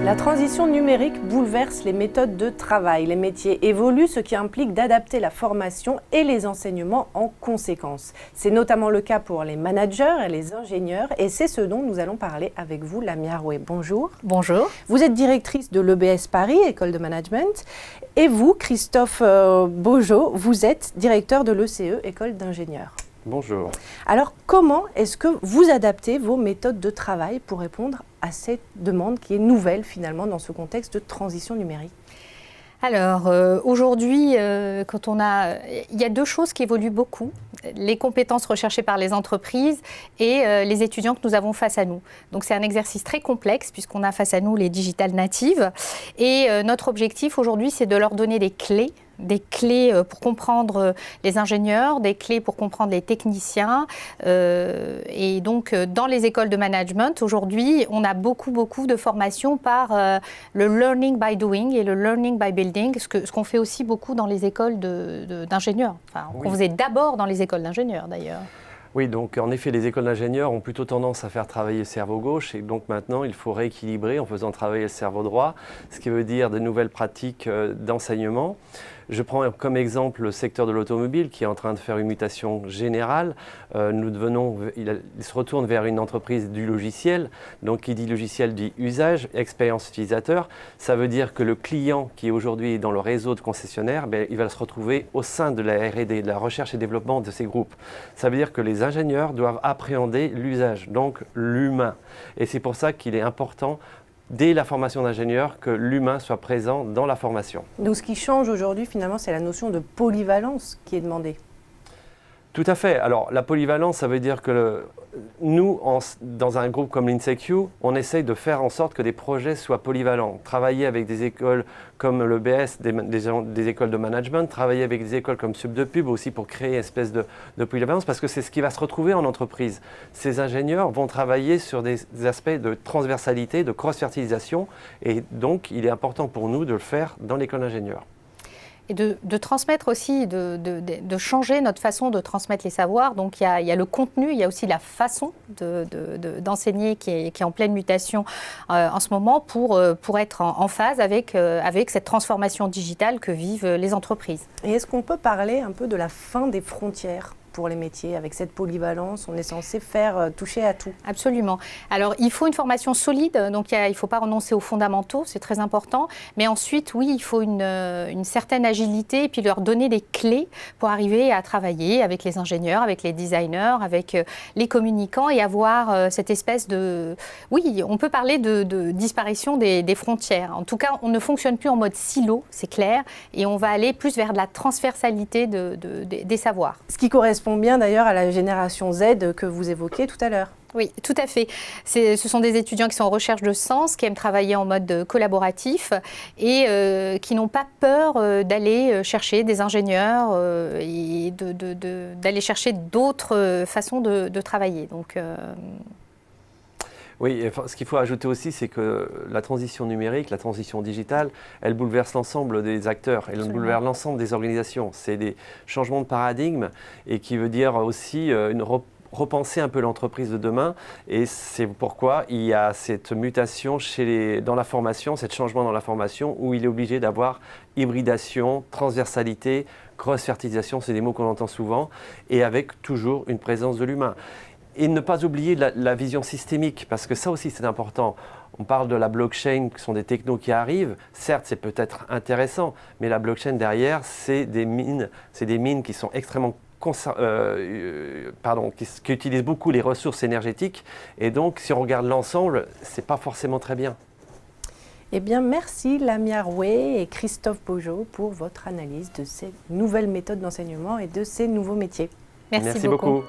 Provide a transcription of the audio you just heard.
La transition numérique bouleverse les méthodes de travail. Les métiers évoluent, ce qui implique d'adapter la formation et les enseignements en conséquence. C'est notamment le cas pour les managers et les ingénieurs et c'est ce dont nous allons parler avec vous, Lamia Rouet. Bonjour. Bonjour. Vous êtes directrice de l'EBS Paris, École de Management, et vous, Christophe Beaujeau, vous êtes directeur de l'ECE, École d'ingénieurs. Bonjour. Alors, comment est-ce que vous adaptez vos méthodes de travail pour répondre à cette demande qui est nouvelle finalement dans ce contexte de transition numérique? Alors, aujourd'hui, il y a deux choses qui évoluent beaucoup. Les compétences recherchées par les entreprises et les étudiants que nous avons face à nous. Donc, c'est un exercice très complexe puisqu'on a face à nous les digital natives. Et notre objectif aujourd'hui, c'est de leur donner des clés pour comprendre les ingénieurs, des clés pour comprendre les techniciens. Et donc, dans les écoles de management, aujourd'hui, on a beaucoup de formations par le learning by doing et le learning by building, ce qu'on fait aussi beaucoup dans les écoles d'ingénieurs. Enfin, oui. Qu'on faisait d'abord dans les écoles d'ingénieurs, d'ailleurs. Oui, donc en effet, les écoles d'ingénieurs ont plutôt tendance à faire travailler le cerveau gauche et donc maintenant, il faut rééquilibrer en faisant travailler le cerveau droit, ce qui veut dire de nouvelles pratiques d'enseignement. Je prends comme exemple le secteur de l'automobile qui est en train de faire une mutation générale. Il se retourne vers une entreprise du logiciel. Donc, qui dit logiciel dit usage, expérience utilisateur. Ça veut dire que le client qui aujourd'hui est dans le réseau de concessionnaires, il va se retrouver au sein de la R&D, de la recherche et développement de ces groupes. Ça veut dire que les ingénieurs doivent appréhender l'usage, donc l'humain. Et c'est pour ça qu'il est important dès la formation d'ingénieur, que l'humain soit présent dans la formation. Donc ce qui change aujourd'hui, finalement, c'est la notion de polyvalence qui est demandée. Tout à fait. Alors, la polyvalence, ça veut dire que nous, dans un groupe comme l'INSEQ, on essaye de faire en sorte que des projets soient polyvalents. Travailler avec des écoles comme l'EBS, des écoles de management, travailler avec des écoles comme Sub2Pub aussi pour créer une espèce de polyvalence, parce que c'est ce qui va se retrouver en entreprise. Ces ingénieurs vont travailler sur des aspects de transversalité, de cross-fertilisation, et donc il est important pour nous de le faire dans l'école d'ingénieurs. Et de transmettre aussi, de changer notre façon de transmettre les savoirs. Donc il y a le contenu, il y a aussi la façon d'enseigner qui est en pleine mutation en ce moment pour être en phase avec cette transformation digitale que vivent les entreprises. Et est-ce qu'on peut parler un peu de la fin des frontières pour les métiers? Avec cette polyvalence, on est censé faire toucher à tout. Absolument. Alors, il faut une formation solide, donc il ne faut pas renoncer aux fondamentaux, c'est très important. Mais ensuite, oui, il faut une certaine agilité et puis leur donner des clés pour arriver à travailler avec les ingénieurs, avec les designers, avec les communicants et avoir cette espèce de... Oui, on peut parler de disparition des frontières. En tout cas, on ne fonctionne plus en mode silo, c'est clair, et on va aller plus vers de la transversalité des savoirs. Ce qui correspond bien d'ailleurs à la génération Z que vous évoquiez tout à l'heure. Oui, tout à fait. Ce sont des étudiants qui sont en recherche de sens, qui aiment travailler en mode collaboratif et qui n'ont pas peur d'aller chercher des ingénieurs et d'aller chercher d'autres façons de travailler. Donc, Oui, ce qu'il faut ajouter aussi, c'est que la transition numérique, la transition digitale, elle bouleverse l'ensemble des acteurs, elle bouleverse l'ensemble des organisations. C'est des changements de paradigme et qui veut dire aussi repenser un peu l'entreprise de demain. Et c'est pourquoi il y a cette mutation dans la formation, ce changement dans la formation où il est obligé d'avoir hybridation, transversalité, cross-fertilisation, c'est des mots qu'on entend souvent, et avec toujours une présence de l'humain. Et ne pas oublier la vision systémique, parce que ça aussi c'est important. On parle de la blockchain, qui sont des technos qui arrivent. Certes, c'est peut-être intéressant, mais la blockchain derrière, c'est des mines qui sont extrêmement qui utilisent beaucoup les ressources énergétiques. Et donc, si on regarde l'ensemble, c'est pas forcément très bien. Eh bien, merci Lamia Rouet et Christophe Beaujeau pour votre analyse de ces nouvelles méthodes d'enseignement et de ces nouveaux métiers. Merci beaucoup.